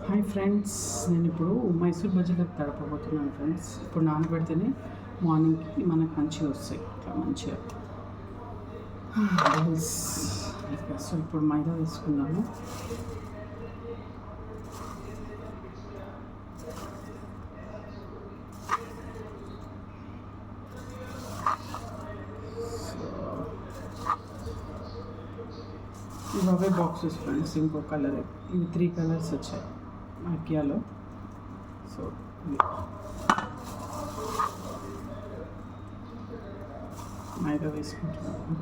Hi friends, నేను ఇప్పుడు Mysore బజ్జీలకు తడపబోతున్నాను friends. ఇప్పుడు నానబెడితేనే మార్నింగ్కి మనకు మంచిగా వస్తాయి, ఇట్లా మంచిగా. సో ఇప్పుడు మైదా వేసుకుందాము. ఇవే బాక్సెస్ ఫ్రెండ్స్, ఇంకో కలర్, ఇవి 3 కలర్స్ వచ్చాయి ఐకియాలో. సో మైదా వేసుకుంటున్నాను.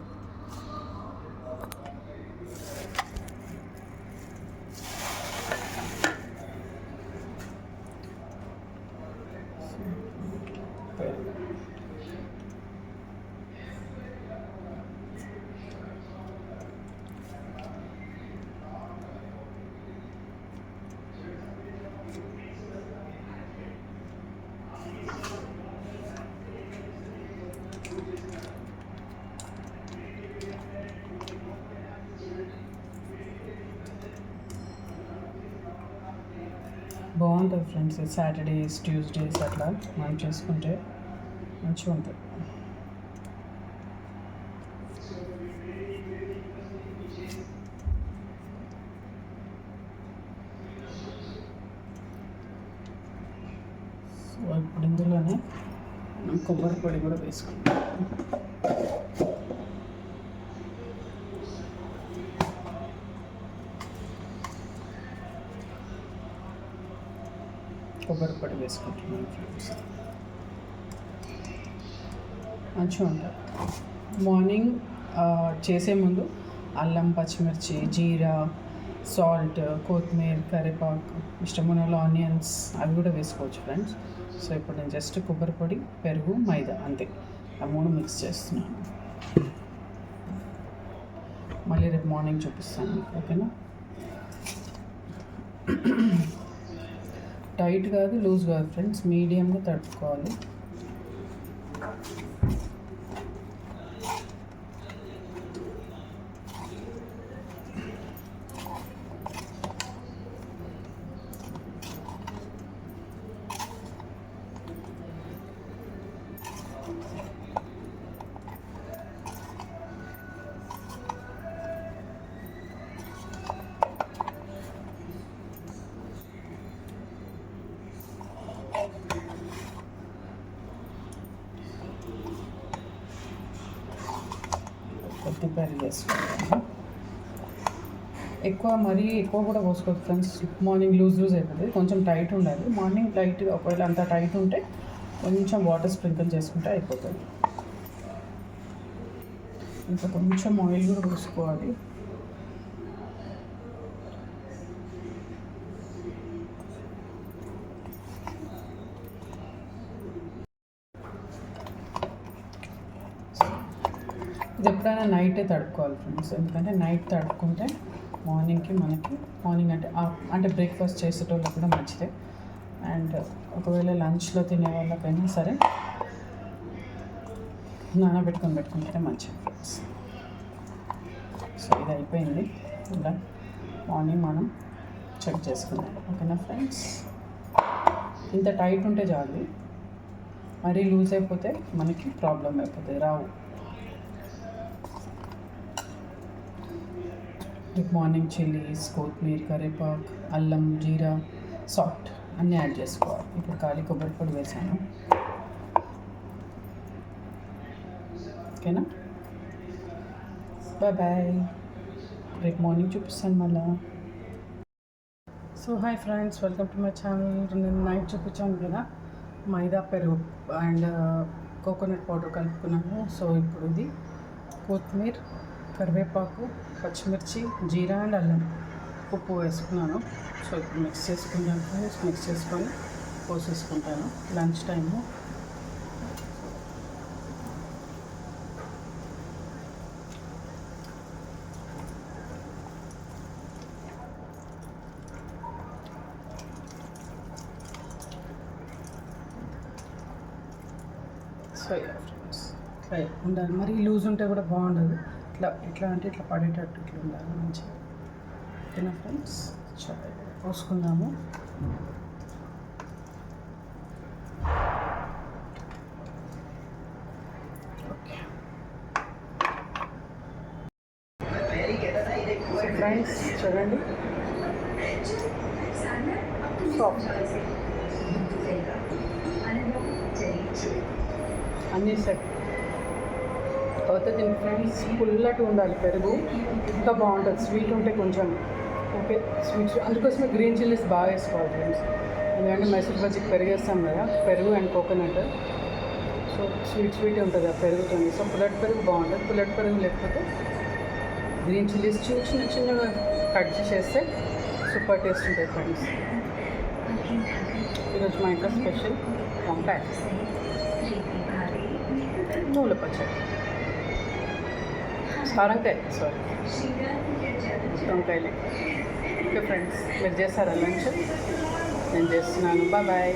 బాగుంటుంది ఫ్రెండ్స్. సాటర్డేస్, ట్యూస్డేస్ అట్లా మనం చేసుకుంటే మంచిగా ఉంటుంది. సో ఇప్పుడు ఇందులోనే మనం కొబ్బరి పొడి కూడా వేసుకుంటాం. కొబ్బరి పొడి వేసుకుంటున్నాను ఫ్రెండ్స్. మంచిగా ఉంటుంది. మార్నింగ్ చేసే ముందు అల్లం, పచ్చిమిర్చి, జీరా, సాల్ట్, కొత్తిమీర, కరివేపాకు, ఇష్టమైన ఆనియన్స్ అవి కూడా వేసుకోవచ్చు ఫ్రెండ్స్. సో ఇప్పుడు నేను జస్ట్ కొబ్బరి పొడి, పెరుగు, మైదా అంతే, ఆ 3 మిక్స్ చేస్తున్నాను. మళ్ళీ రేపు మార్నింగ్ చూపిస్తాను మీకు, ఓకేనా? టైట్ కాదు, లూజ్ కాదు ఫ్రెండ్స్, మీడియంగా తడుపుకోవాలి. పెరుగు వేసుకుంటాము. మరీ ఎక్కువ కూడా పోసుకోవచ్చు ఫ్రెండ్స్. మార్నింగ్ లూజ్ అయిపోతుంది, కొంచెం టైట్ ఉండాలి. మార్నింగ్ లైట్గా, ఒకవేళ అంత టైట్ ఉంటే కొంచెం వాటర్ స్ప్రింకిల్ చేసుకుంటే అయిపోతుంది. ఇంకా కొంచెం ఆయిల్ కూడా పోసుకోవాలి. ఇది ఎప్పుడైనా నైటే తడుపుకోవాలి ఫ్రెండ్స్, ఎందుకంటే నైట్ తడుపుకుంటే మార్నింగ్కి మార్నింగ్ అంటే బ్రేక్ఫాస్ట్ చేసేటోళ్ళకి కూడా మంచిదే. అండ్ ఒకవేళ లంచ్లో తినే వాళ్ళకైనా సరే పెట్టుకుంటే మంచిది ఫ్రెండ్స్. సో ఇది అయిపోయింది. ఇలా మార్నింగ్ మనం చెక్ చేసుకుందాం, ఓకేనా ఫ్రెండ్స్? ఇంత టైట్ ఉంటే చాలు, మరీ లూజ్ అయిపోతే మనకి ప్రాబ్లం అయిపోతుంది, రావు. మార్నింగ్ చిల్లీస్, కొత్తిమీర, కరివేపాకు, అల్లం, జీరా, సాల్ట్ అన్నీ యాడ్ చేసుకోవాలి. ఇప్పుడు ఖాళీ కొబ్బరి పొడి వేసాను, ఓకేనా? బాయ్. రేపు మార్నింగ్ చూపిస్తాను మళ్ళా. So hi friends, welcome to my channel. నేను నైట్ చూపించాను కదా, మైదా, పెరుగు అండ్ కోకోనట్ పౌడర్ కలుపుకున్నాను. సో ఇప్పుడు ఇది కొత్తిమీర, కరివేపాకు, పచ్చిమిర్చి, జీరా అండ్ అల్లం, ఉప్పు వేసుకున్నాను. సో ఇప్పుడు మిక్స్ చేసుకొని పోసేసుకుంటాను లంచ్ టైము. సో ఫ్రెండ్స్, ఇట్లా ఉండాలి. మరి లూజ్ ఉంటే కూడా బాగుండదు. ఇట్లా అంటే ఇట్లా పడేటట్టు ఇట్లా ఉండాలి మంచిగా, ఓకేనా ఫ్రెండ్స్? చాలా పోసుకుందాము. ఓకే ఫ్రెండ్స్ చూడండి, సాఫ్ట్ అన్నీ సెట్ తర్వాత దీని ఫ్రెండ్స్ పుల్లటి ఉండాలి పెరుగు, ఇంకా బాగుంటుంది. స్వీట్ ఉంటే కొంచెం ఓకే, స్వీట్స్ అందుకోసమే గ్రీన్ చిల్లీస్ బాగా వేసుకోవాలి ఫ్రెండ్స్. ఎందుకంటే మైసూర్ బజ్జీకి పెరుగు వేస్తాం కదా, పెరుగు అండ్ కోకోనట్, సో స్వీట్ ఉంటుంది ఆ పెరుగుతుంది. సో పుల్లటి పెరుగు బాగుంటుంది. పుల్లటి పెరుగు లేకపోతే గ్రీన్ చిల్లీస్ చిన్నగా కట్ చేస్తే సూపర్ టేస్ట్ ఉంటుంది ఫ్రెండ్స్. ఈరోజు మా ఇంట్లో స్పెషల్ వంకాయ నువ్వుల పచ్చడి, కారంకాయ సారీ వంకాయలే. ఓకే ఫ్రెండ్స్, మీరు చేస్తారా లంచ్? నేను చేస్తున్నాను. బాయ్.